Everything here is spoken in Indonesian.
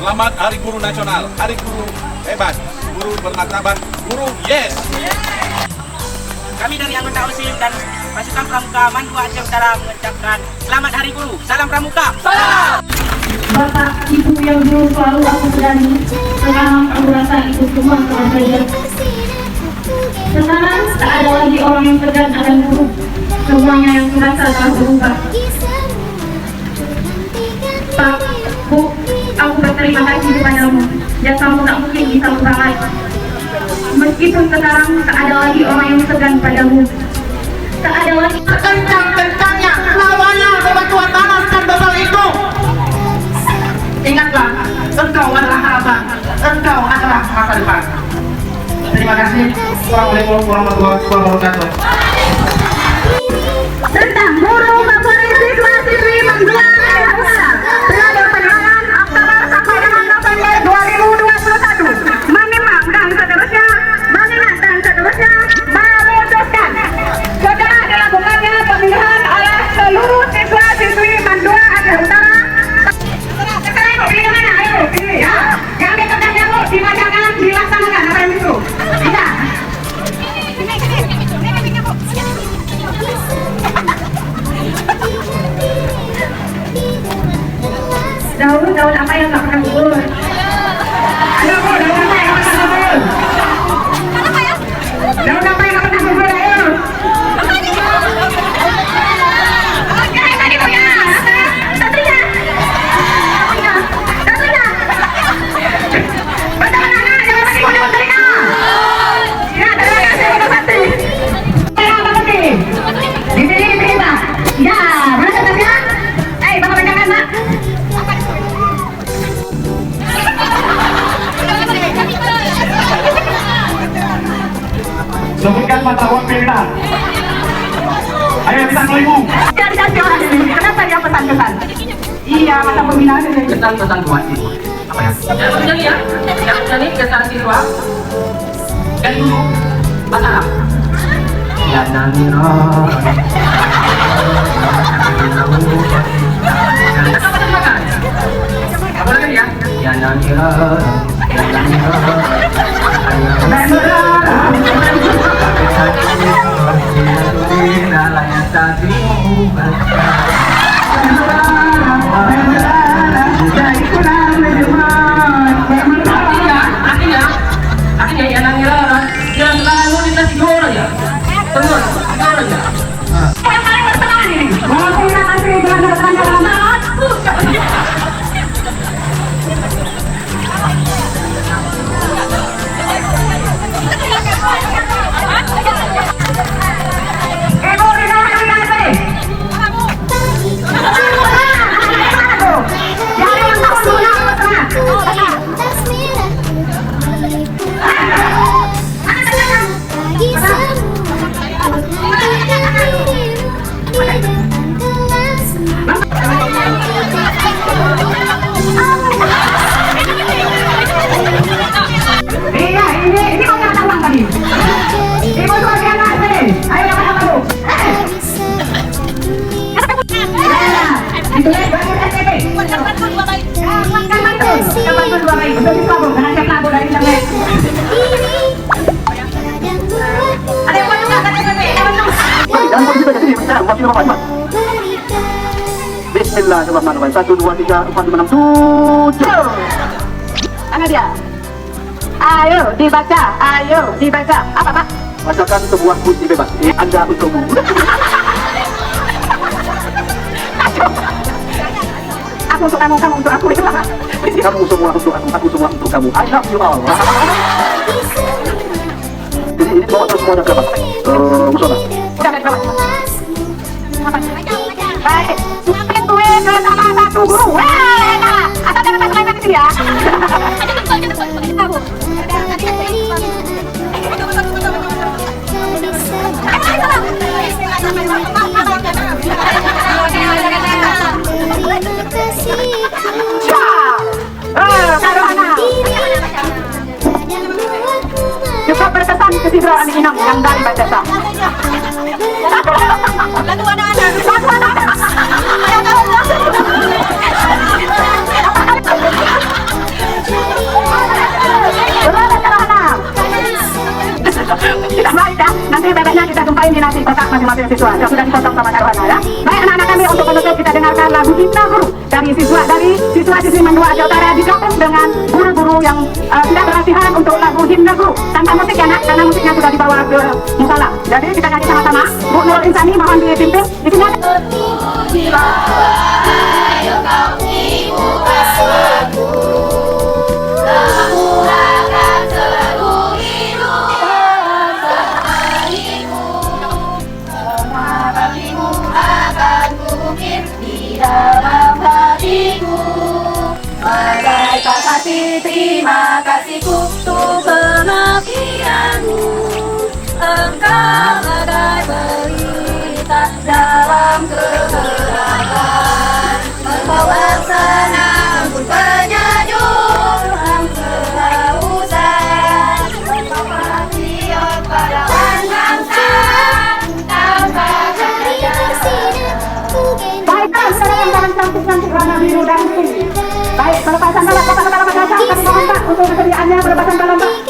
Selamat Hari Guru Nasional, Hari Guru hebat, guru bermartabat, guru yes. Kami dari anggota OSIM dan pasukan pramuka Mandu Aceh Utara mengucapkan selamat Hari Guru. Salam Pramuka. Salam. Bapak, Ibu yang dulu selalu aku berani, sekarang aku rasa itu semua telah belajar. Sekarang tak ada lagi orang yang segan akan guru. Semuanya yang merasa telah berubah. Pak, Bu, aku berterima kasih kepadamu. Jasamu tak mungkin bisa lupakan. Meskipun sekarang tak ada lagi orang yang segan padamu. Tak ada lagi kencang-kencangnya lawannya bebatuan panas dan bebal itu. Ingatlah, engkau adalah harapan, engkau adalah masa depan. Terima kasih. Assalamualaikum warahmatullahi wabarakatuh. tentang guru favorit siswa siswi Mandua periode penilaian Oktober sampai dengan November 2021 menimang dan seterusnya mengingat dan seterusnya memutuskan setelah dilakukannya pemilihan oleh seluruh siswa siswi Mandua Aceh Utara. Setelah itu pilihannya, ayo pilih ya, yang diketahnya Bu dibacakan dilaksanakan apa yang itu bisa. Daun apa yang nggak pernah gugur? Ayo Bu, daun apa yang nggak pernah gugur? Daun apa yang nggak pernah gugur? Ayo. Ya, tadi Bu ya. Tentunya. Tentunya. Betul anak, jangan lagi mudah telinga. Ya, terima kasih Bu Bupati. Ya, Pak Bupati. Dipilih diterima. Ya, berangkat ya. Bapak pegangan, Pak. Sebutkan mata uang pilihan. Ayo kita kelima. Jadi kasih orang ini, kenapa dia pesan-pesan? Iya, masa pembinaan ini. Pesan-pesan buat siswa. Apa ya? Yang menjadi kesan siswa dan guru masalah. Ya namiro. Apa lagi ya? Ya namiro. Ya namiro. Artinya ya nangiran jangan selalu dikasih juara ya terus juara ya Yang paling bersemangat ini. Terima kasih dengan sangat. Ibu Rina Harinasi. Dari yang tahun 2000. Iya, ini mau nggak uang tadi? Ibu bagian nasi. Ayo sama-sama Bu. Itu ya, bagian SPP. Kan bantul 2 baik. Untuk siswa Bu, dengan cek labu dari internet. Ada yang mau juga kan SPP? dan posisi jadi bicara waktu apa? Bismillahirrahmanirrahim. 1 2 3 4 5 6 7. Mana dia? Ayo dibaca. Apa Pak? Bacakan sebuah puisi bebas. Ini Anda untukmu. Aku untuk kamu untuk aku itu apa? Kamu semua untuk aku semua untuk kamu. I love you all. Jadi ini bawa terus semuanya ke Pak. Musola. Udah dari bawah. Baik. Mungkin gue ke sama satu guru. Nah, atau jangan main-main di sini ya. Juga berkesan kesidraan Inam yang dari Bajasa. Satu anak-anak. masing-masing siswa yang sudah dipotong sama Arwana ya. Baik anak-anak kami, untuk penutup kita dengarkan lagu Cinta Guru dari siswa-siswi Mandua Aceh Utara didukung dengan guru-guru yang sudah berlatihan untuk lagu Himne Guru tanpa musik ya nak, karena musiknya sudah dibawa ke musola. Jadi kita nyanyi sama-sama. Bu Nurul Insani mohon dipimpin. Di sini ada terima kasihku untuk pengabdianmu. Engkau bagai pelita dalam kegelapan, membawa senang pun penyejuk dalam kehausan, membawa siap pada bangsa tanpa kerja. baiklah saudara yang cantik-cantik warna biru dan pink. Baik, pelepasan balap kami mohon Pak untuk kesediaannya pelepasan balap.